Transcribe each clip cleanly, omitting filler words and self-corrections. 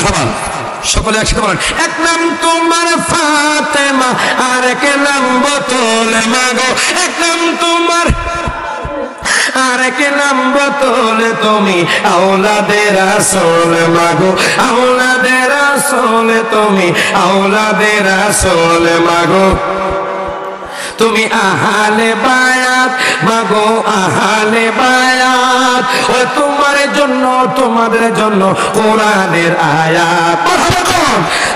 মারহাবা। সকলে একসাথে বলেন, এক নাম তোমার ফাতেমা আর এক নাম বোতল মাগো, এক নাম তোমার আর এক নাম বোতল, তুমি আওলাদে রাসূল মাগো, আওলাদে রাসূল, তুমি আওলাদে রাসূল মাগো। তুমি আহলে বায়াত মাগো, আহলে বায়াত, ও তোমার জন্য তোমাদের জন্য কোরআনের আয়াত।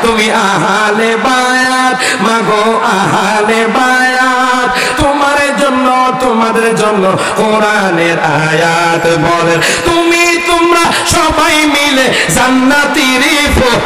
তুমি আহলে বায়াত মাগো, আহলে বায়াত, তোমার জন্য তোমাদের জন্য কোরআনের আয়াত। বলেন তুমি তোমরা সবাই মিলে জান্নাতের ফুল,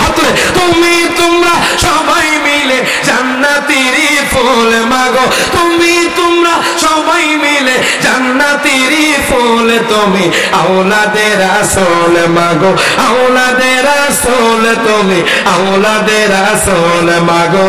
তুমি তোমরা সবাই মিলে জান্নাতের ফুল মাগো, তুমি তোমরা সবাই মিলে জান্নাতের ফুল, তুমি আওলাদে রাসূল মাগো, আওলাদে রাসূল, তুমি আওলাদে রাসূল মাগো।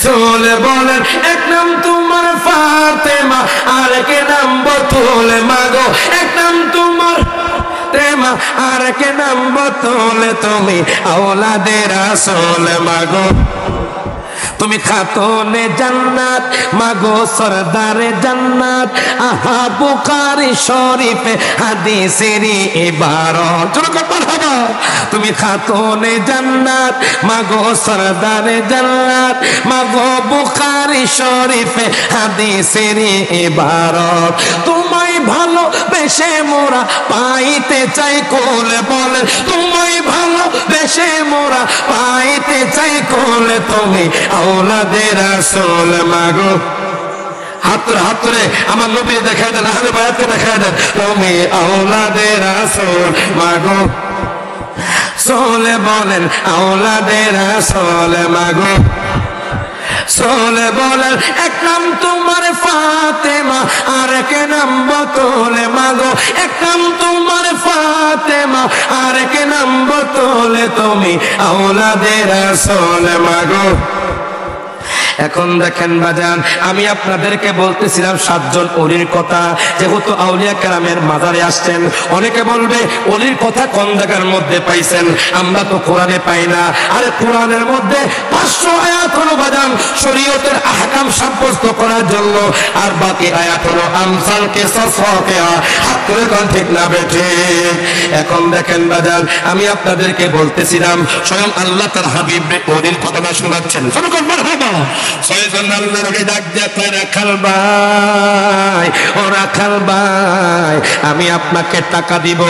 সোল বলেন এক নাম তোমার ফাতেমা আর এক নাম বোতল মাগো, এক নাম তোমার ফাতেমা আর এক নাম বোতল, তুমি আওলাদে রাসূল মাগো। তুমি খাতুনে জান্নাত মাগো, সরদারে জান্নাত, আহা বুখারী শরীফে হাদিসের ইবারত। তুমি খাতুনে জান্নাত মাগো, সরদারে জান্নাত, মাগো বুখারী শরীফে হাদিসের ইবারত। তোমায় ভালোবেসে মোরা পাইতে চাই কোল, বলে তোমায় ভালোবেসে মোরা পাইতে চাই কোল, তুমি আওলাদে রাসূল মাগো। হাতরে আমার নবী দেখায় দেন, আহলে বায়াতকে দেখায় দেন, তুমি আওলাদে রাসূল মাগো। সোলে বলেন আওলাদে রাসূল মাগো, সোলে বলেন এক নাম তোমার ফাতেমা আর এক নাম বোতল মাগো, এক নাম তোমার ফাতেমা আর এক নাম বোতল, তুমি আওলাদে রাসূল মাগো। এখন দেখেন বাজান, আমি আপনাদেরকে বলতেছিলাম 7 জন ওলির কথা, যেহেতু আউলিয়া কেরামের মাজারে আসছেন, অনেকে বলবে ওলির কথা কোন জায়গার মধ্যে পাইছেন, আমরা তো কোরআনে পাই না। আরে কোরআনের মধ্যে 500 আয়াত হলো বাজান শরীয়তের আহকাম সাব্যস্ত করার জন্য, আর বাকি আয়াত হলো আমসাল কিসাস ওয়াকিয়া। হাত করে কোন ঠিক না বেঠে? এখন দেখেন বাজান, আমি আপনাদেরকে বলতেছিলাম স্বয়ং আল্লাহ তার হাবিব ওলির ঘটনা শোনাচ্ছেন। শুনুন মারহাবা। ছয়জন আল্লাহকে ডাক দিয়া কয়, রাখাল ভাই, ও রাখাল ভাই, আমি আপনাকে টাকা দিব,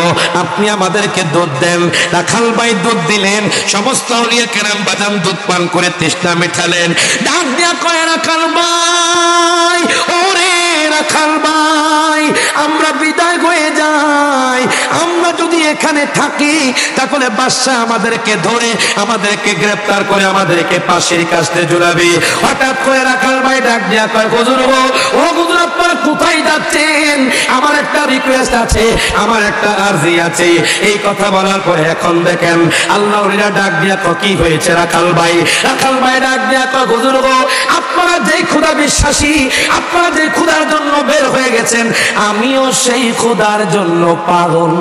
আপনি আমাদেরকে দুধ দেন। রাখাল ভাই দুধ দিলেন, সমস্ত আউলিয়া কেরাম বাদাম দুধ পান করে তৃষ্ণা মেটালেন। ডাক দিয়া কয়, রাখাল ভাই, ওরে রাখাল ভাই, আমরা বিদায় হয়ে যাই, আমরা যদি এখানে থাকি তাহলে বাদশা আমাদেরকে ধরে, আমাদেরকে গ্রেফতার করে, আমাদেরকে ফাঁসির কাস্তে ঝুলাবে। হঠাৎ করে রাখাল ভাই ডাক দিয়া কয়, হুজুর গো, ও হুজুর আপনারা কোথায় যাচ্ছেন? আমার একটা রিকোয়েস্ট আছে, আমার একটা আরজি আছে। এই কথা বলার পরে এখন দেখেন আল্লাহ ওলিরা ডাক দিয়া কয়, কি হয়েছে রাখাল ভাই? রাখাল ভাই ডাক দিয়া কয়, হুজুর গো, আপনারা যেই খোদা বিশ্বাসী, আপনারা যে খোদার জন্য বের হয়ে গেছেন, আমিও সেই খোদার জন্য পাগল।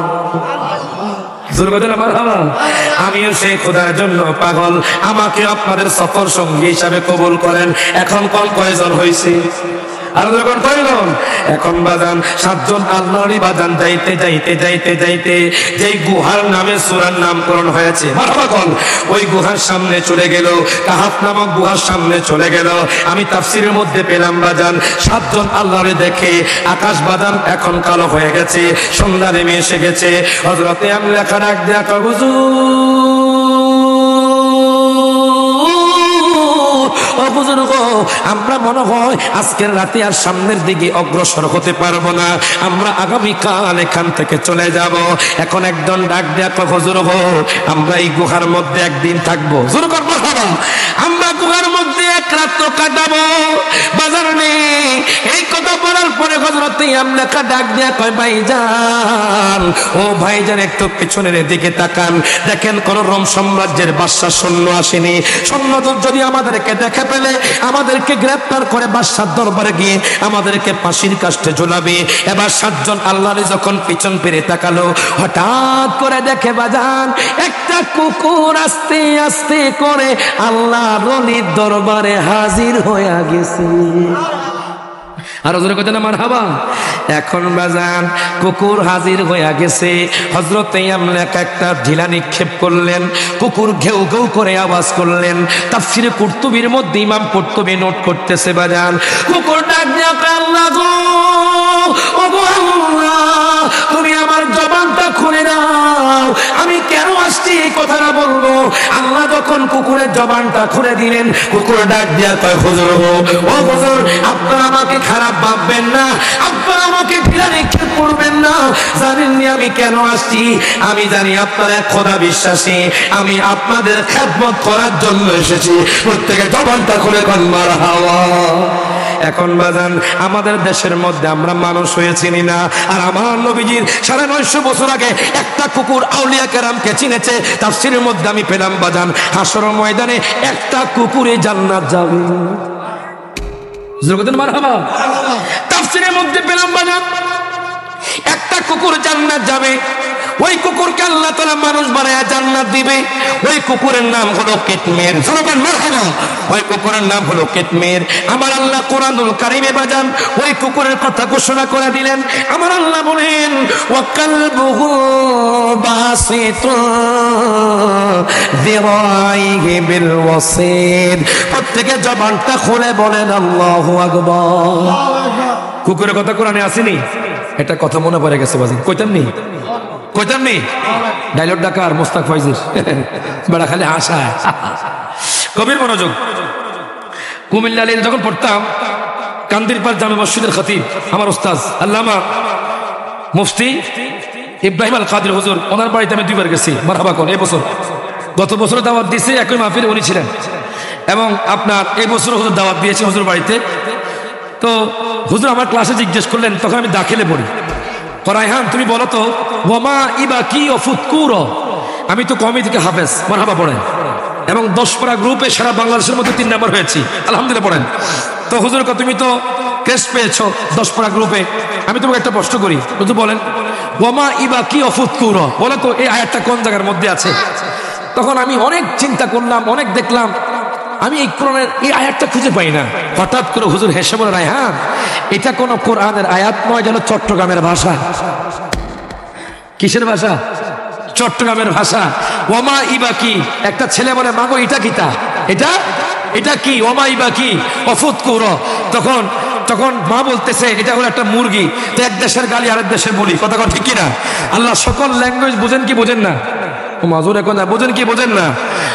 আমিও সেই খোদার জন্য পাগল, আমাকে আপনাদের সফর সঙ্গী হিসাবে কবুল করেন। এখন কয়জন হয়েছে? আর যখন কয়জন? এখন বাজান 7 জন আল্লাহরই বাজান যাইতে যাইতে যাইতে যাইতে যেই গুহার নামে সূরার নামকরণ হয়েছে, ওই গুহার সামনে চলে গেল, কাহাফ নামক গুহার সামনে চলে গেল। আমি তাফসীরের মধ্যে পেলাম বাজান 7 জন আল্লাহরে দেখে আকাশ বাদাম এখন কালো হয়ে গেছে, সন্ধ্যা নেমে এসে গেছে। হযরতে আমি লেখা ডাক দেয়া কয়, আমরা মনে হয় আজকের রাতে আর সামনের দিকে অগ্রসর হতে পারবো না, আমরা আগামীকাল এখান থেকে চলে যাব। এখন একজন ডাক দেয়া কয়, হুজুর গো, আমরা এই গুহার মধ্যে একদিন থাকবো। আমরা গুহার মধ্যে 1 রাত তো কাটাবো বাজার নেই। এই কথা বলার পরে হযরত ইয়ামলাকা ডাক দিয়া কয় ভাইজান, ও ভাইজান একটু পিছনের দিকে তাকান, দেখেন কোন রোম সাম্রাজ্যের বাদশাহ সৈন্য আসেনি। সৈন্যদল যদি আমাদেরকে দেখে ফেলে আমাদেরকে গ্রেফতার করে বাদশার দরবারে গিয়ে আমাদেরকে ফাঁসির কাস্টে ঝুলাবে। এবার 7 জন আল্লাহরে যখন পিছন ফিরে তাকালো, হঠাৎ করে দেখে বাজান একটা কুকুর আস্তে আস্তে করে আল্লাহর ওলির দরবারে হাজির হয়ে গেছে। আর ওজোরে কইতে না মারহাবা। এখন বাজান কুকুর হাজির হয়ে গেছে। হযরত ইয়ামলাকা একটা ঢিলা নিক্ষেপ করলেন, কুকুর ঘেউ ঘেউ করে আওয়াজ করলেন। তাফসীরে কুরতুবীর মধ্যে ইমাম কুরতুবী নোট করতেছে বাজান, কুকুর ডাক দিয়া আল্লাহ গো, ও গো আল্লাহ, তুমি আমার জবানটা খুলে দাও, আমি কেন আসছি এই কথাটা বলবো। আল্লাহ যখন কুকুরের জবানটা খুলে দিলেন, কুকুর ডাক দিয়া কয় হুজুর, ও হুজুর আপনারা আমাকে খারাপ ভাববেন না, আপনারা আমাকে ঢিলা নিক্ষেপ করবেন না। জানেননি আমি কেন আসছি? আমি জানি আপনারা খোদা বিশ্বাসী, আমি আপনাদের খেদমত করার জন্য এসেছি। প্রত্যেকে জবানটা খুলে কোন মারহাবা। এখন বাজান আমাদের দেশের মধ্যে আমরা মানুষ হয়ে চিনি না, আর আমার নবীজির 950 বছর আগে একটা কুকুর আউলিয়া কেরামকে চিনেছে। তাফসীরের মধ্যে আমি পেলাম বাজান হাসর ময়দানে একটা কুকুরে জান্নাত যাবে। জগতের মারহাবা। তাফসীরের মধ্যে পেলাম বাজান একটা কুকুর জান্নাত যাবে। ওই কুকুরকে আল্লাহ তাআলা মানুষ বানায়া জান্নাত দিবে। ওই কুকুরের নাম হলো কিতমির। জনগণ মারহাবা। ওই কুকুরের নাম হলো কিতমির। আমার আল্লাহ কোরআনুল কারীমে বাজান ওই কুকুরের কথা ঘোষণা করে দিলেন। আমার আল্লাহ বলেন ওয়া কালবুহু বাসিতু যিরাইহি বিল ওয়াসিদ। প্রত্যেকে জবানটা খুলে বলেন আল্লাহু আকবার। কুকুরের কথা কোরআনে আসেনি? এটা কথা মনে পড়ে গেছে বাজান, কইতাম নি ডায়লগ ডাকার মোস্তাক ফয়জির বড় খালি হাসায়। কবির মনোযোগ। কুমিল্লা যখন পড়তাম কান্দিরপাড় জামে মসজিদের খতিব আমার উস্তাদ আল্লামা মুফতি ইব্রাহিম আল কাদের হুজুর, ওনার বাড়িতে আমি 2 বার গেছি। মারহাবা কোন। এই বছর গত বছর দাওয়াত দিয়েছে, একই মাহফিলে উনি ছিলেন, এবং আপনার এই বছর হুজুর দাওয়াত দিয়েছে হুজুর বাড়িতে। তো হুজুর আমার ক্লাসে জিজ্ঞেস করলেন, তখন আমি দাখিলে পড়ি, রায়হান তুমি বলো তো ওয়ামা ইবা কি অফুতকুর। আমি তো কমি থেকে হাফেজ, মারহাবা পড়েন, এবং 10 পারা গ্রুপে সারা বাংলাদেশের মধ্যে 3 নম্বর হয়েছি আলহামদুলিল্লাহ পড়েন। তো হুজুর তুমি তো ক্রেস্ট পেয়েছো 10 পারা গ্রুপে, আমি তোমাকে একটা প্রশ্ন করি, হুজুর বলেন ওয়ামা ইবা কি অফুতকুর, বলো তো এই আয়াতটা কোন জায়গার মধ্যে আছে। তখন আমি অনেক চিন্তা করলাম, অনেক দেখলাম, আমি এই কোরআনের এই আয়াতটা খুঁজে পাই না। হঠাৎ করে হুজুর হেসে বলে, রায়হান এটা কোন কোরআনের আয়াত নয়, যেন চট্টগ্রামের ভাষা। কিসের ভাষা? চট্টগ্রামের ভাষা। ওমা ইবা কি, একটা ছেলে বলে মাগো এটা কিতা, এটা কি ওমা ইবা কি অফুতকুর। তখন মা বলতেছে এটা হলো একটা মুরগি। তো এক দেশের গালি আরেক দেশের বলি, কথা ঠিক কিনা? আল্লাহ সকল ল্যাঙ্গুয়েজ বুঝেন কি বোঝেন না? ও মাজুর এখন বোঝেন কি বোঝেন না?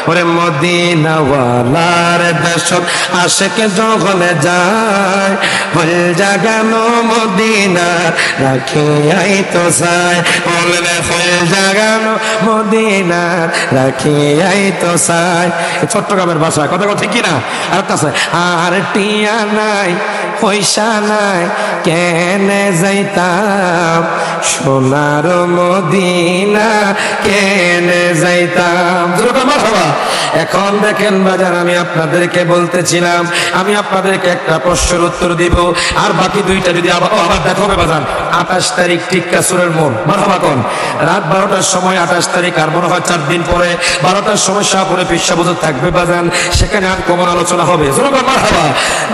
ওরে মদিনাওয়ালার দেশত আশেক যখন যায়, হল জাগানো মদিনার রাখিয়াই তো চায়। বললে হল জাগানো মদিনার রাখিয়াই তো চায়। চট্টগ্রামের ভাষা, কথা ঠিক কিনা? আর আছে আর টিয়া নাই পয়সা নাই কেনে যাইতাম সোনার মদিনা কেনে যাইতাম। এখন দেখেন বাজার, আমি আপনাদেরকে বলতেছিলাম আমি আপনাদেরকে একটা প্রশ্নের উত্তর দিব, আর বাকি 2টা যদি আবার দেখাবে বাজান। 28 তারিখ টিক্কা সুরের মোড়, মারহাবা কোন, রাত 12টার সময় 28 তারিখ, আর মনে হয় 4 দিন পরে 12টার সময় শাহপুরে পিসা বুজুর থাকবে বাজান, সেখানে আর কোমল আলোচনা হবে। মারহাবা।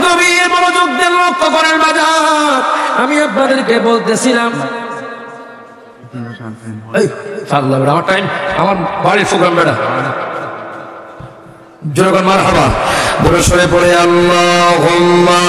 নবীর মনোযোগ দেন, লক্ষ্য করেন বাজার। আমি আপনাদেরকে বলতেছিলাম আমার টাইম, আমার বাড়ির প্রোগ্রাম বেড়া জনগণ মারহাবা। বড় সরে পড়ে আল্লাহুম্মা